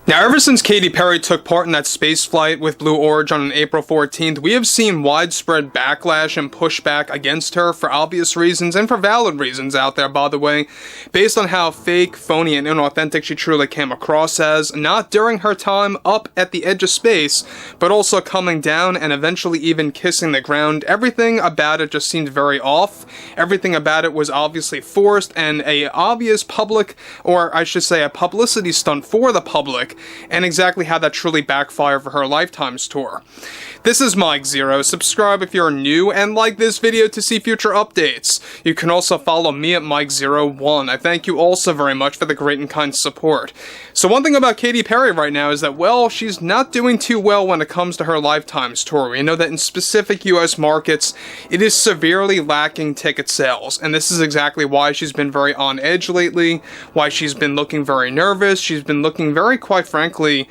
Now, ever since Katy Perry took part in that space flight with Blue Origin on April 14th, we have seen widespread backlash and pushback against her for obvious reasons, and for valid reasons out there, by the way, based on how fake, phony, and inauthentic she truly came across as, not during her time up at the edge of space, but also coming down and eventually even kissing the ground. Everything about it just seemed very off. Everything about it was obviously forced, and a obvious public, or I should say a publicity stunt for the public, and exactly how that truly backfired for her Lifetimes tour. This is Mike Zero. Subscribe if you're new, and like this video to see future updates. You can also follow me at Mike01. I thank you also very much for the great and kind support. So one thing about Katy Perry right now is that, well, she's not doing too well when it comes to her Lifetimes tour. We know that in specific US markets, it is severely lacking ticket sales, and this is exactly why she's been very on edge lately, why she's been looking very nervous, she's been looking very, quite frankly,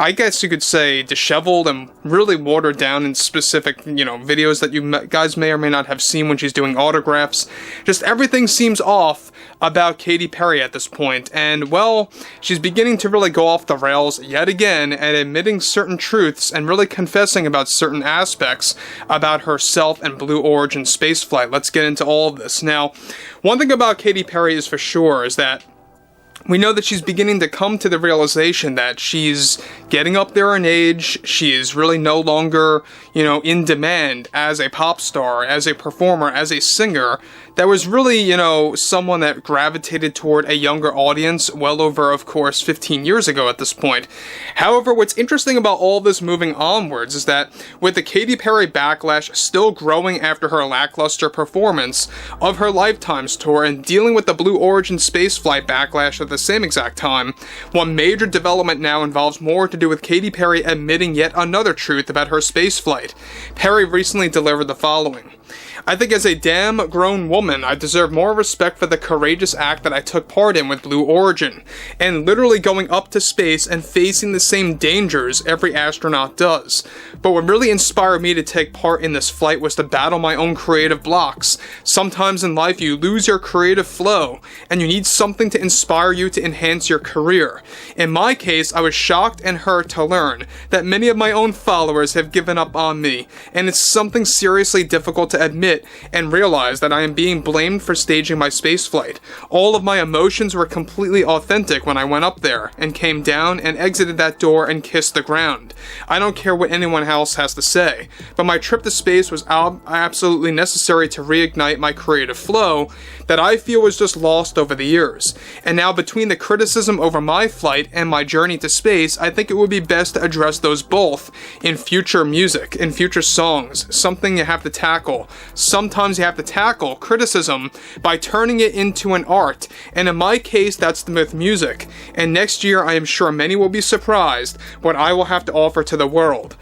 I guess you could say disheveled and really watered down in specific, videos that you guys may or may not have seen when she's doing autographs. Just everything seems off about Katy Perry at this point, and well, she's beginning to really go off the rails yet again and admitting certain truths and really confessing about certain aspects about herself and Blue Origin spaceflight. Let's get into all of this. Now, one thing about Katy Perry is for sure is that we know that she's beginning to come to the realization that she's getting up there in age. She is really no longer, in demand as a pop star, as a performer, as a singer. That was really, someone that gravitated toward a younger audience well over, of course, 15 years ago at this point. However, what's interesting about all this moving onwards is that with the Katy Perry backlash still growing after her lackluster performance of her Lifetimes tour and dealing with the Blue Origin spaceflight backlash at the same exact time, one major development now involves more to do with Katy Perry admitting yet another truth about her spaceflight. Perry recently delivered the following: "I think as a damn grown woman, I deserve more respect for the courageous act that I took part in with Blue Origin, and literally going up to space and facing the same dangers every astronaut does. But what really inspired me to take part in this flight was to battle my own creative blocks. Sometimes in life you lose your creative flow, and you need something to inspire you to enhance your career. In my case, I was shocked and hurt to learn that many of my own followers have given up on me, and it's something seriously difficult to admit and realize that I am being blamed for staging my spaceflight. All of my emotions were completely authentic when I went up there and came down and exited that door and kissed the ground. I don't care what anyone else has to say, but my trip to space was absolutely necessary to reignite my creative flow that I feel was just lost over the years. And now between the criticism over my flight and my journey to space, I think it would be best to address those both in future music, in future songs. Something you have to tackle. Sometimes you have to tackle criticism by turning it into an art, and in my case that's with music. And next year I am sure many will be surprised what I will have to offer to the world.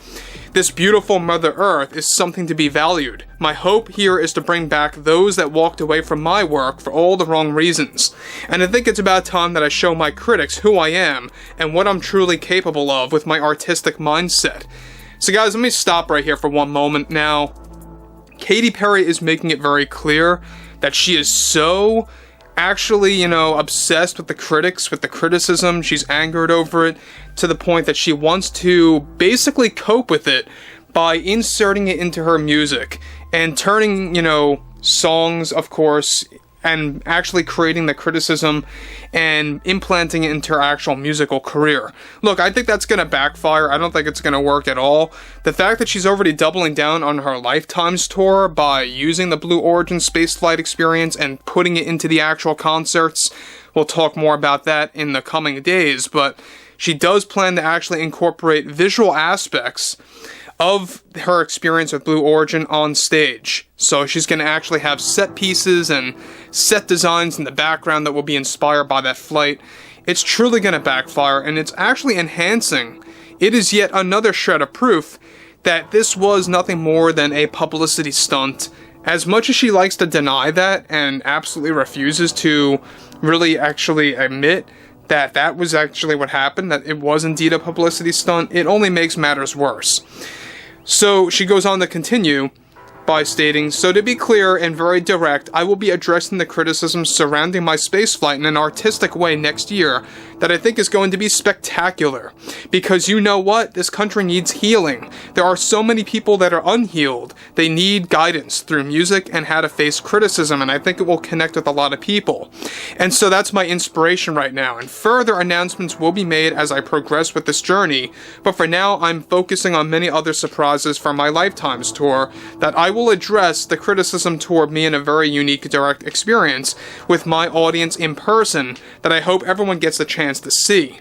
This beautiful Mother Earth is something to be valued. My hope here is to bring back those that walked away from my work for all the wrong reasons. And I think it's about time that I show my critics who I am and what I'm truly capable of with my artistic mindset." So guys, let me stop right here for one moment now. Katy Perry is making it very clear that she is so actually, obsessed with the critics, with the criticism. She's angered over it to the point that she wants to basically cope with it by inserting it into her music and turning, songs, of course, and actually creating the criticism and implanting it into her actual musical career. Look, I think that's going to backfire. I don't think it's going to work at all. The fact that she's already doubling down on her Lifetimes tour by using the Blue Origin spaceflight experience and putting it into the actual concerts, we'll talk more about that in the coming days, but she does plan to actually incorporate visual aspects of her experience with Blue Origin on stage. So she's going to actually have set pieces and set designs in the background that will be inspired by that flight. It's truly going to backfire, and it's actually enhancing. It is yet another shred of proof that this was nothing more than a publicity stunt. As much as she likes to deny that and absolutely refuses to really actually admit that that was actually what happened, that it was indeed a publicity stunt, it only makes matters worse. So she goes on to continue, by stating, "So to be clear and very direct, I will be addressing the criticisms surrounding my spaceflight in an artistic way next year that I think is going to be spectacular. Because you know what? This country needs healing. There are so many people that are unhealed. They need guidance through music and how to face criticism, and I think it will connect with a lot of people. And so that's my inspiration right now, and further announcements will be made as I progress with this journey, but for now I'm focusing on many other surprises from my Lifetimes tour that I will address the criticism toward me in a very unique direct experience with my audience in person that I hope everyone gets a chance to see."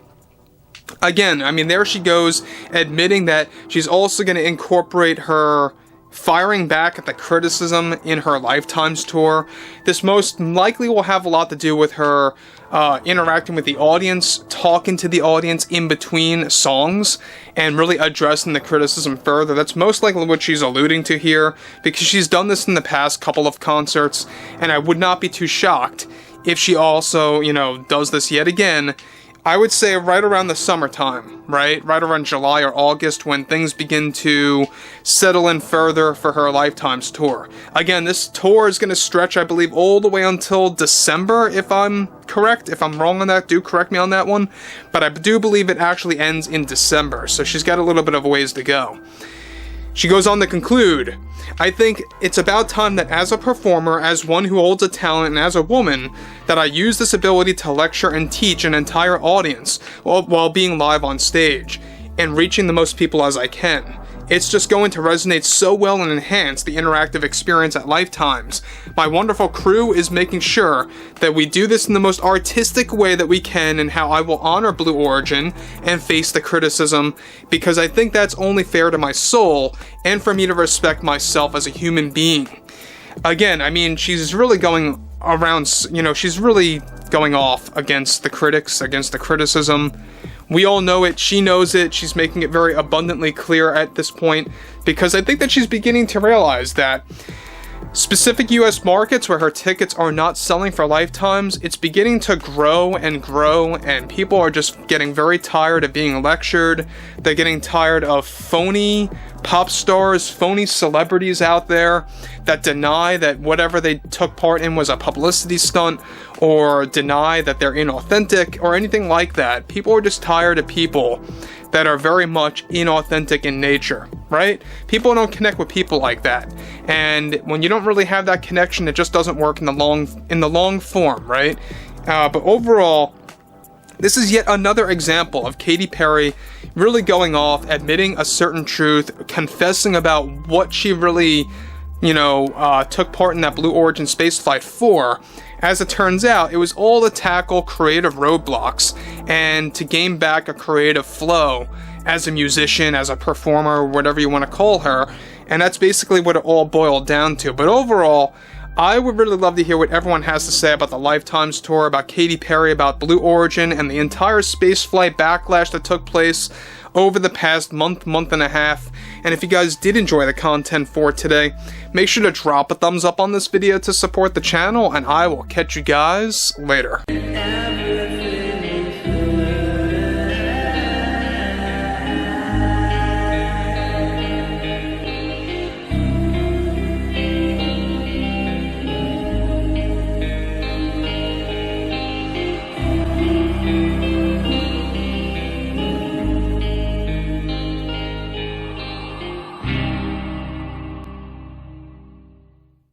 Again, I mean, there she goes, admitting that she's also going to incorporate her firing back at the criticism in her Lifetimes tour. This most likely will have a lot to do with her interacting with the audience, talking to the audience in between songs, and really addressing the criticism further. That's most likely what she's alluding to here, because she's done this in the past couple of concerts, and I would not be too shocked if she also, does this yet again. I would say right around the summertime, right? Right around July or August, when things begin to settle in further for her Lifetimes tour. Again, this tour is going to stretch, I believe, all the way until December, if I'm correct. If I'm wrong on that, do correct me on that one. But I do believe it actually ends in December, so she's got a little bit of a ways to go. She goes on to conclude, "I think it's about time that as a performer, as one who holds a talent, and as a woman, that I use this ability to lecture and teach an entire audience while being live on stage, and reaching the most people as I can. It's just going to resonate so well and enhance the interactive experience at Lifetimes. My wonderful crew is making sure that we do this in the most artistic way that we can, and how I will honor Blue Origin and face the criticism, because I think that's only fair to my soul, and for me to respect myself as a human being." Again, I mean, she's really going around, she's really going off against the critics, against the criticism. We all know it, she knows it, she's making it very abundantly clear at this point, because I think that she's beginning to realize that specific US markets where her tickets are not selling for Lifetimes, it's beginning to grow, and people are just getting very tired of being lectured. They're getting tired of phony pop stars, phony celebrities out there that deny that whatever they took part in was a publicity stunt, or deny that they're inauthentic, or anything like that. People are just tired of people that are very much inauthentic in nature, right? People don't connect with people like that. And when you don't really have that connection, it just doesn't work in the long form, right? But overall, this is yet another example of Katy Perry really going off, admitting a certain truth, confessing about what she really, took part in that Blue Origin spaceflight for. As it turns out, it was all to tackle creative roadblocks and to gain back a creative flow as a musician, as a performer, whatever you want to call her. And that's basically what it all boiled down to. But overall, I would really love to hear what everyone has to say about the Lifetimes tour, about Katy Perry, about Blue Origin, and the entire spaceflight backlash that took place over the past month and a half. And if you guys did enjoy the content for today, make sure to drop a thumbs up on this video to support the channel, and I will catch you guys later.